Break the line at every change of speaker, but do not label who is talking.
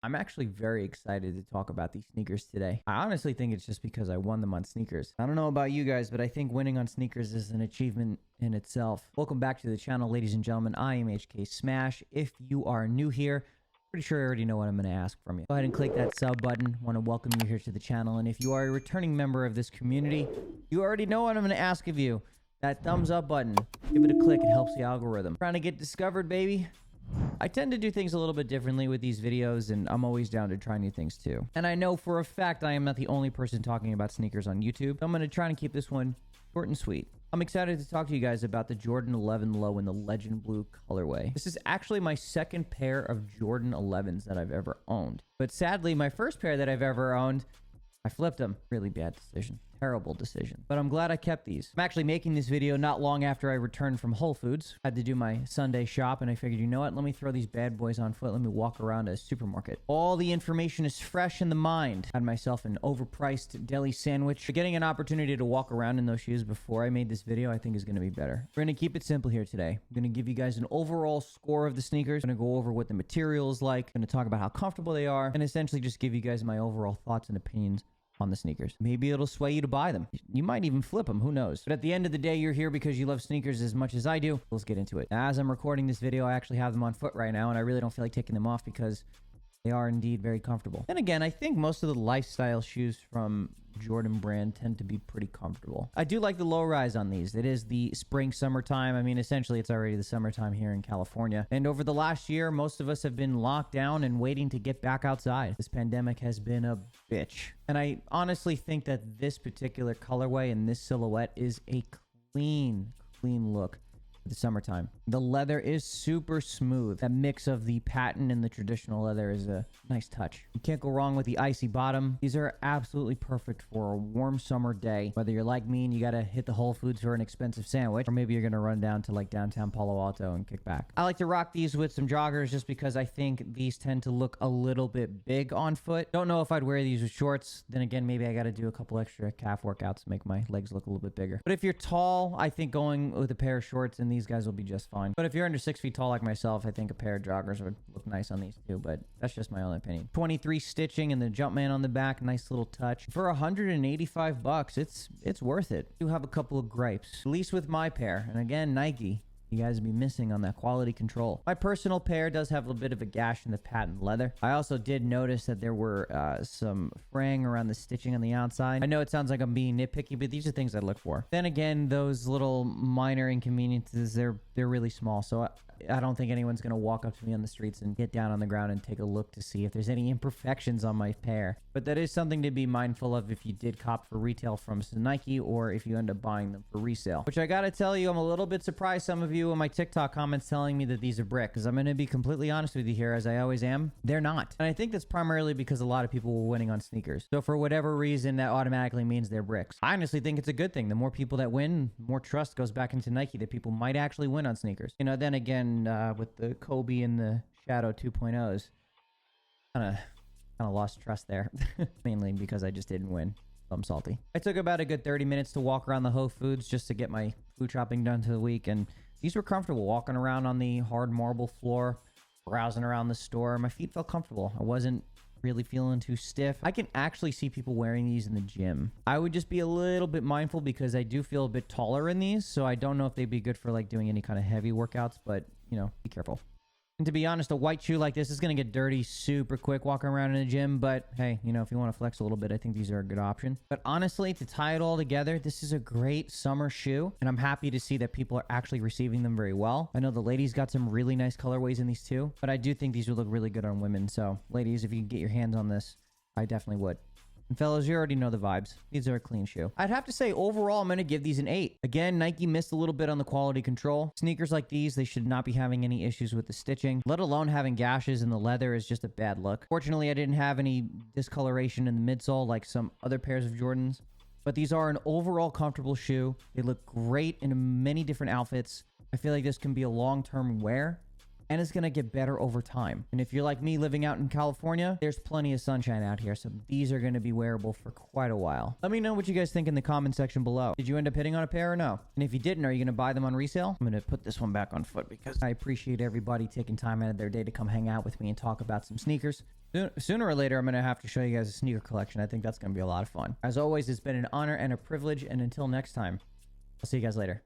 I'm actually very excited to talk about these sneakers today. I honestly think it's just because I won them on sneakers. I don't know about you guys, but I think winning on sneakers is an achievement in itself. Welcome back to the channel, ladies and gentlemen. I am HKsmash. If you are new here, pretty sure I already know what I'm going to ask from you. Go ahead and click that sub button. I want to welcome you here to the channel. And if you are a returning member of this community, you already know what I'm going to ask of you. That thumbs up button. Give it a click. It helps the algorithm. Trying to get discovered, baby. I tend to do things a little bit differently with these videos, and I'm always down to try new things too. And I know for a fact I am not the only person talking about sneakers on YouTube. So I'm going to try and keep this one short and sweet. I'm excited to talk to you guys about the Jordan 11 Low in the Legend Blue colorway. This is actually my second pair of Jordan 11s that I've ever owned. But sadly, my first pair that I've ever owned, I flipped them. Really bad decision. Terrible decision. But I'm glad I kept these. I'm actually making this video not long after I returned from Whole Foods. I had to do my Sunday shop, and I figured, you know what? Let me throw these bad boys on foot. Let me walk around a supermarket. All the information is fresh in the mind. Had myself an overpriced deli sandwich. Getting an opportunity to walk around in those shoes before I made this video, I think is going to be better. We're going to keep it simple here today. I'm going to give you guys an overall score of the sneakers. I'm going to go over what the material is like. I'm going to talk about how comfortable they are, and essentially just give you guys my overall thoughts and opinions on the sneakers. Maybe it'll sway you to buy them. You might even flip them. Who knows? But at the end of the day, you're here because you love sneakers as much as I do. Let's get into it. As I'm recording this video, I actually have them on foot right now, and I really don't feel like taking them off because they are indeed very comfortable. And again, I think most of the lifestyle shoes from Jordan brand tend to be pretty comfortable. I do like the low rise on these. It is the spring summertime. I mean, essentially it's already the summertime here in California. And over the last year, most of us have been locked down and waiting to get back outside. This pandemic has been a bitch. And I honestly think that this particular colorway and this silhouette is a clean look for the summertime. The leather is super smooth. That mix of the patent and the traditional leather is a nice touch. You can't go wrong with the icy bottom. These are absolutely perfect for a warm summer day. Whether you're like me and you gotta hit the Whole Foods for an expensive sandwich, or maybe you're gonna run down to like downtown Palo Alto and kick back. I like to rock these with some joggers just because I think these tend to look a little bit big on foot. Don't know if I'd wear these with shorts. Then again, maybe I gotta do a couple extra calf workouts to make my legs look a little bit bigger. But if you're tall, I think going with a pair of shorts and these guys will be just fine. But if you're under 6 feet tall like myself, I think a pair of joggers would look nice on these too, but that's just my own opinion. 23 stitching and the Jumpman on the back, nice little touch. For 185 bucks, it's worth it. I do have a couple of gripes, at least with my pair. And again, Nike, you guys be missing on that quality control. My personal pair does have a bit of a gash in the patent leather. I also did notice that there were some fraying around the stitching on the outside. I know it sounds like I'm being nitpicky, but these are things I look for. Then again, those little minor inconveniences, they're really small, so I don't think anyone's going to walk up to me on the streets and get down on the ground and take a look to see if there's any imperfections on my pair. But that is something to be mindful of if you did cop for retail from Nike, or if you end up buying them for resale. Which I gotta tell you, I'm a little bit surprised some of you in my TikTok comments telling me that these are brick, because I'm going to be completely honest with you here, as I always am. They're not. And I think that's primarily because a lot of people were winning on sneakers. So for whatever reason, that automatically means they're bricks. I honestly think it's a good thing. The more people that win, more trust goes back into Nike that people might actually win on sneakers. You know, then again, with the Kobe and the Shadow 2.0s, kind of lost trust there. Mainly because I just didn't win. So I'm salty. I took about a good 30 minutes to walk around the Whole Foods just to get my food shopping done for the week, and these were comfortable. Walking around on the hard marble floor, browsing around the store, my feet felt comfortable. I wasn't really feeling too stiff. I can actually see people wearing these in the gym. I would just be a little bit mindful because I do feel a bit taller in these, so I don't know if they'd be good for like doing any kind of heavy workouts, but you know, be careful. And to be honest, a white shoe like this is going to get dirty super quick walking around in the gym. But hey, you know, if you want to flex a little bit, I think these are a good option. But honestly, to tie it all together, this is a great summer shoe. And I'm happy to see that people are actually receiving them very well. I know the ladies got some really nice colorways in these too. But I do think these would look really good on women. So ladies, if you can get your hands on this, I definitely would. And fellas, you already know the vibes. These are a clean shoe. I'd have to say, overall, I'm going to give these an 8. Again, Nike missed a little bit on the quality control. Sneakers like these, they should not be having any issues with the stitching, let alone having gashes in the leather is just a bad look. Fortunately, I didn't have any discoloration in the midsole like some other pairs of Jordans. But these are an overall comfortable shoe. They look great in many different outfits. I feel like this can be a long-term wear. and it's going to get better over time. And if you're like me living out in California, there's plenty of sunshine out here, so these are going to be wearable for quite a while. Let me know what you guys think in the comment section below. Did you end up hitting on a pair or no? And if you didn't, are you going to buy them on resale? I'm going to put this one back on foot because I appreciate everybody taking time out of their day to come hang out with me and talk about some sneakers. Sooner or later, I'm going to have to show you guys a sneaker collection. I think that's going to be a lot of fun. As always, it's been an honor and a privilege, and until next time, I'll see you guys later.